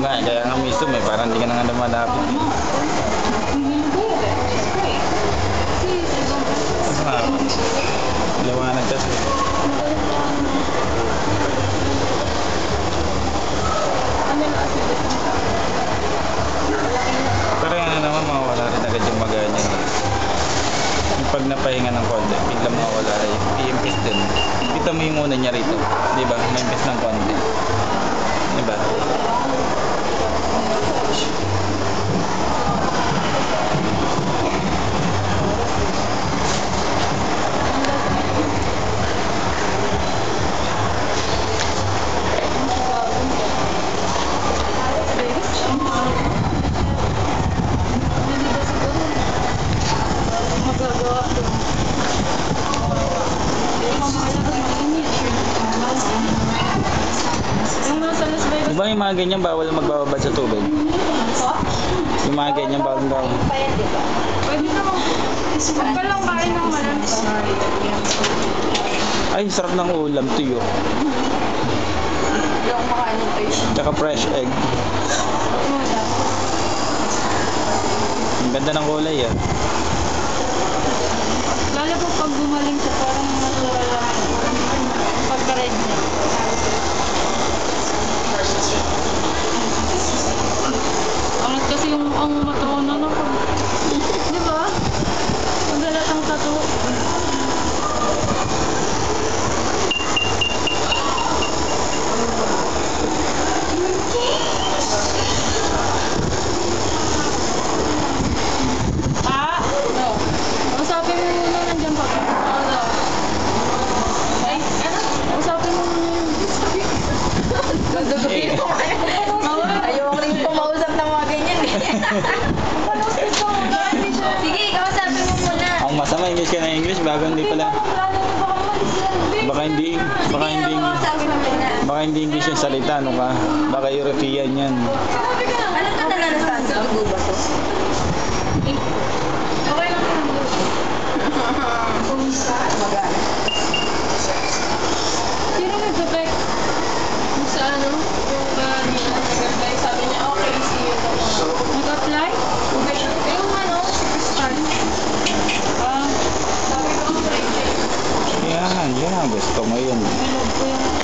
nga, kaya nga misto may parang hindi ka na nga lumalapit. Liwanag kasi. Pero yan naman mawawala rin agad yung maganya. Yung pag napahinga ng konti, biglang mawawala rin. I-impis din. Kita mo yung una niya rito. Diba? May-impis ng konti. Diba? Diba yung mga ganyan bawal magbababad sa tubig? Yung mga ganyan bawal. Pwede naman. Huwag ka lang kain ng malamis. Ay, sarap ng ulam, tuyo. Hindi ako makain ng fish. Tsaka fresh egg. Ang ganda ng kulay ah. Lalo po pag gumaling siya, parang natural lang. Pagka-red niya. Angat kasi ang mataon na ako. Di ba? Ang galatang tattoo. No. Usapin mo muna nandiyan pa. Ano? Ay, ano? Usapin mo muna yun. Eh, Ayoko rin pumausap ng mga ganyan eh. Sige, kausapin mo muna. ang masama English ka na English bago hindi pala. Baka hindi Kausapin mo muna. baka hindi English yung salita ano ka. Baka European yan. Ano to nalalasan sa dugo ba to? Okay lang yan. Magana. Sino nag-back? Yung sa ano? Yung nag-apply, sabi niya, okay, see you tomorrow. Nag-apply? Yung ano, si Crystal. Sabi ko, okay. Yan ang gusto mo yun. Nilog ko yung